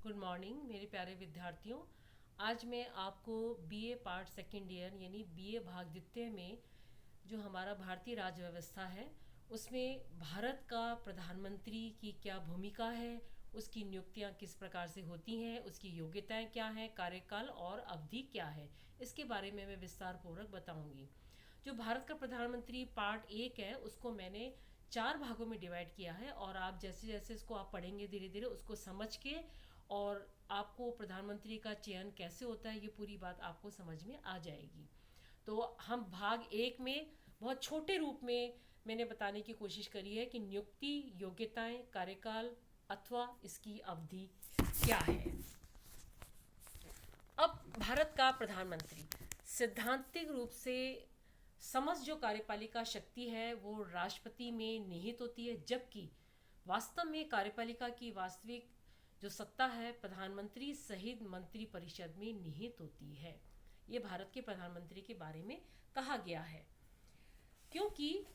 Good morning मेरे प्यारे विद्यार्थियों। आज मैं आपको बीए पार्ट सेकेंड ईयर यानी बीए भाग द्वितीय में जो हमारा भारतीय राज्य व्यवस्था है उसमें भारत का प्रधानमंत्री की क्या भूमिका है, उसकी नियुक्तियां किस प्रकार से होती हैं, उसकी योग्यताएं क्या हैं, कार्यकाल और अवधि क्या है, इसके बारे में मैं विस्तार पूर्वक बताऊंगी। जो भारत का प्रधानमंत्री पार्ट एक है उसको मैंने चार भागों में डिवाइड किया है और आप जैसे जैसे इसको आप पढ़ेंगे धीरे धीरे उसको समझ के और आपको प्रधानमंत्री का चयन कैसे होता है ये पूरी बात आपको समझ में आ जाएगी। तो हम भाग एक में बहुत छोटे रूप में मैंने बताने की कोशिश करी है कि नियुक्ति, योग्यताएं, कार्यकाल अथवा इसकी अवधि क्या है। अब भारत का प्रधानमंत्री सैद्धांतिक रूप से समस्त जो कार्यपालिका शक्ति है वो राष्ट्रपति में निहित होती है, जबकि वास्तव में कार्यपालिका की वास्तविक जो सत्ता है प्रधानमंत्री सहित मंत्री परिषद में निहित होती है। ये भारत के प्रधानमंत्री के बारे में कहा गया है, क्योंकि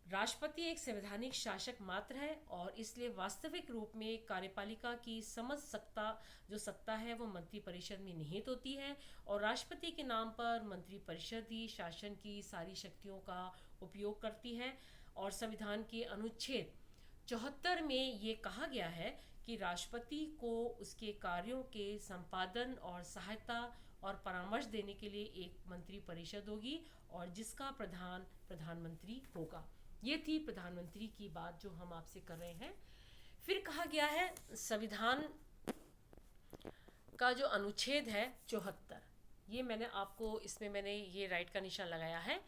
राष्ट्रपति एक संवैधानिक शासक मात्र है और इसलिए वास्तविक रूप में कार्यपालिका की समस्त सत्ता है वो मंत्री परिषद में निहित होती है और राष्ट्रपति के नाम पर मंत्री परिषद ही शासन की सारी शक्तियों का उपयोग करती है। और संविधान के अनुच्छेद 74 में ये कहा गया है कि राष्ट्रपति को उसके कार्यों के संपादन और सहायता और परामर्श देने के लिए एक मंत्री परिषद होगी और जिसका प्रधान प्रधानमंत्री होगा। ये थी प्रधानमंत्री की बात जो हम आपसे कर रहे हैं। फिर कहा गया है संविधान का जो अनुच्छेद है 74, ये मैंने आपको इसमें मैंने ये राइट का निशान लगाया है।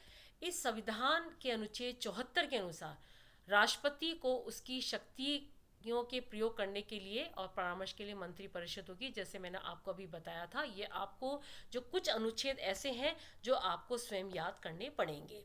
इस संविधान के अनुच्छेद 74 के अनुसार राष्ट्रपति को उसकी शक्तियों के प्रयोग करने के लिए और परामर्श के लिए मंत्री परिषद होगी। जैसे मैंने आपको अभी बताया था, ये आपको जो कुछ अनुच्छेद ऐसे हैं जो आपको स्वयं याद करने पड़ेंगे,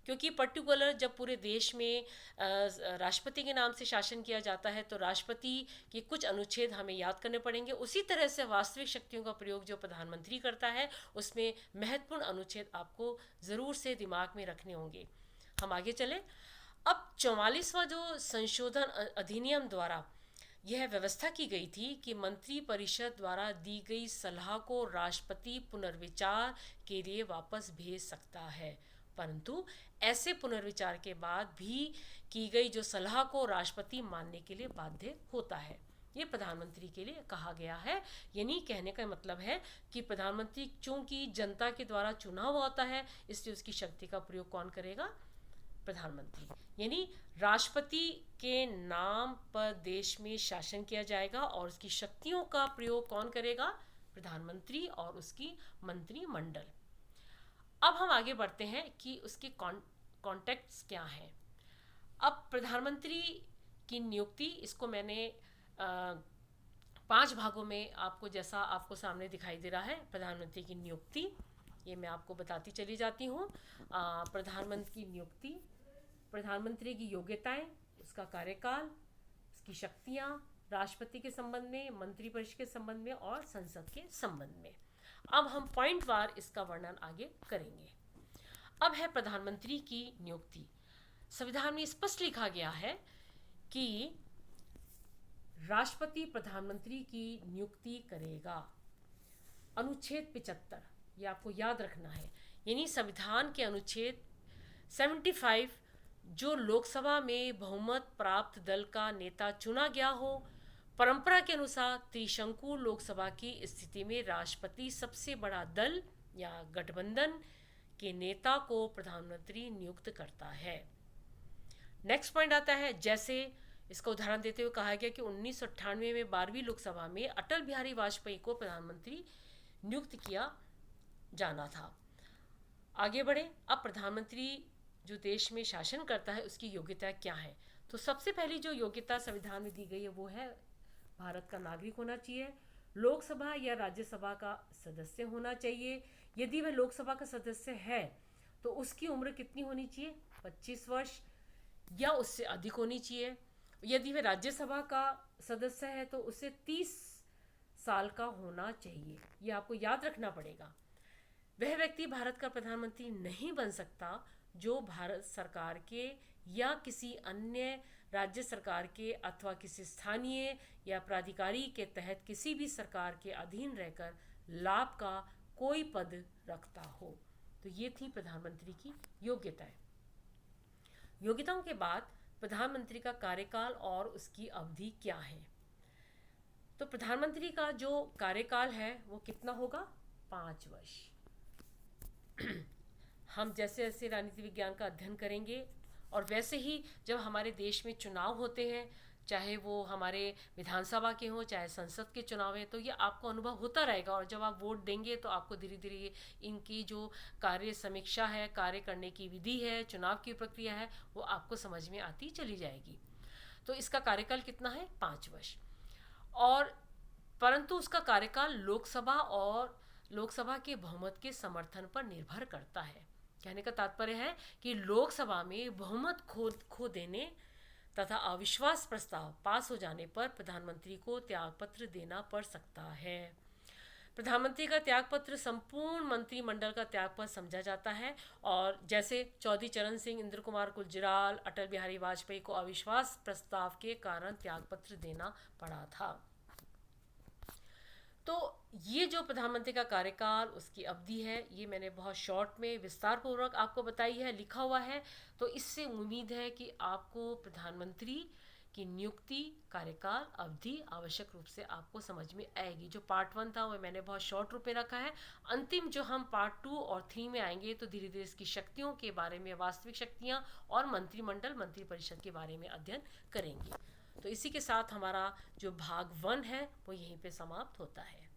क्योंकि पर्टिकुलर जब पूरे देश में राष्ट्रपति के नाम से शासन किया जाता है तो राष्ट्रपति के कुछ अनुच्छेद हमें याद करने पड़ेंगे। उसी तरह से वास्तविक शक्तियों का प्रयोग जो प्रधानमंत्री करता है उसमें महत्वपूर्ण अनुच्छेद आपको ज़रूर से दिमाग में रखने होंगे। हम आगे चलें। अब 44वां जो संशोधन अधिनियम द्वारा यह व्यवस्था की गई थी कि मंत्री परिषद द्वारा दी गई सलाह को राष्ट्रपति पुनर्विचार के लिए वापस भेज सकता है, परंतु ऐसे पुनर्विचार के बाद भी की गई जो सलाह को राष्ट्रपति मानने के लिए बाध्य होता है। ये प्रधानमंत्री के लिए कहा गया है। यानी कहने का मतलब है कि प्रधानमंत्री चूंकि जनता के द्वारा चुना हुआ होता है इसलिए उसकी शक्ति का प्रयोग कौन करेगा? प्रधानमंत्री। यानी राष्ट्रपति के नाम पर देश में शासन किया जाएगा और उसकी शक्तियों का प्रयोग कौन करेगा? प्रधानमंत्री और उसकी मंत्रिमंडल। अब हम आगे बढ़ते हैं कि उसके कॉन्टेक्ट्स क्या हैं। अब प्रधानमंत्री की नियुक्ति, इसको मैंने 5 भागों में आपको, जैसा आपको सामने दिखाई दे रहा है, प्रधानमंत्री की नियुक्ति ये मैं आपको बताती चली जाती हूँ। प्रधानमंत्री की नियुक्ति, प्रधानमंत्री की योग्यताएं, उसका कार्यकाल, उसकी शक्तियाँ, राष्ट्रपति के संबंध में, मंत्रिपरिषद के संबंध में और संसद के संबंध में। अब हम पॉइंट वार इसका वर्णन आगे करेंगे। अब है प्रधानमंत्री की नियुक्ति। संविधान में स्पष्ट लिखा गया है कि राष्ट्रपति प्रधानमंत्री की नियुक्ति करेगा। अनुच्छेद 75 ये आपको याद रखना है। यानी संविधान के अनुच्छेद 75, जो लोकसभा में बहुमत प्राप्त दल का नेता चुना गया हो, परंपरा के अनुसार त्रिशंकु लोकसभा की स्थिति में राष्ट्रपति सबसे बड़ा दल या गठबंधन के नेता को प्रधानमंत्री नियुक्त करता है। नेक्स्ट पॉइंट आता है, जैसे इसका उदाहरण देते हुए कहा गया कि 1998 में 12वीं लोकसभा में अटल बिहारी वाजपेयी को प्रधानमंत्री नियुक्त किया जाना था। आगे बढ़े। अब प्रधानमंत्री जो देश में शासन करता है उसकी योग्यता क्या है? तो सबसे पहली जो योग्यता संविधान में दी गई है वो है भारत का नागरिक होना चाहिए, लोकसभा या राज्यसभा का सदस्य होना चाहिए। यदि वह लोकसभा का सदस्य है तो उसकी उम्र कितनी होनी चाहिए? 25 वर्ष या उससे अधिक होनी चाहिए। यदि वह राज्यसभा का सदस्य है तो उसे 30 साल का होना चाहिए। यह आपको याद रखना पड़ेगा। वह व्यक्ति भारत का प्रधानमंत्री नहीं बन सकता जो भारत सरकार के या किसी अन्य राज्य सरकार के अथवा किसी स्थानीय या प्राधिकारी के तहत किसी भी सरकार के अधीन रहकर लाभ का कोई पद रखता हो। तो ये थी प्रधानमंत्री की योग्यताएं। योग्यताओं के बाद प्रधानमंत्री का कार्यकाल और उसकी अवधि क्या है। तो प्रधानमंत्री का जो कार्यकाल है वो कितना होगा? 5 वर्ष। हम जैसे जैसे राजनीति विज्ञान का अध्ययन करेंगे और वैसे ही जब हमारे देश में चुनाव होते हैं, चाहे वो हमारे विधानसभा के हों चाहे संसद के चुनाव हैं, तो ये आपको अनुभव होता रहेगा और जब आप वोट देंगे तो आपको धीरे धीरे इनकी जो कार्य समीक्षा है, कार्य करने की विधि है, चुनाव की प्रक्रिया है, वो आपको समझ में आती चली जाएगी। तो इसका कार्यकाल कितना है? 5 वर्ष। और परंतु उसका कार्यकाल लोकसभा के बहुमत के समर्थन पर निर्भर करता है। कहने का तात्पर्य है कि लोकसभा में बहुमत खो देने तथा अविश्वास प्रस्ताव पास हो जाने पर प्रधानमंत्री को त्यागपत्र देना पड़ सकता है। प्रधानमंत्री का त्यागपत्र संपूर्ण मंत्रिमंडल का त्यागपत्र समझा जाता है, और जैसे चौधरी चरण सिंह, इंद्र कुमार गुजराल, अटल बिहारी वाजपेयी को अविश्वास प्रस्ताव के कारण त्यागपत्र देना पड़ा था। तो ये जो प्रधानमंत्री का कार्यकाल, उसकी अवधि है, ये मैंने बहुत शॉर्ट में विस्तार पूर्वक आपको बताई है, लिखा हुआ है। तो इससे उम्मीद है कि आपको प्रधानमंत्री की नियुक्ति, कार्यकाल, अवधि आवश्यक रूप से आपको समझ में आएगी। जो पार्ट 1 था वो मैंने बहुत शॉर्ट रूप में रखा है। अंतिम जो हम पार्ट 2 और 3 में आएंगे तो धीरे धीरे इसकी शक्तियों के बारे में, वास्तविक शक्तियाँ और मंत्रिमंडल, मंत्रिपरिषद के बारे में अध्ययन करेंगे। तो इसी के साथ हमारा जो भाग 1 है वो यहीं पे समाप्त होता है।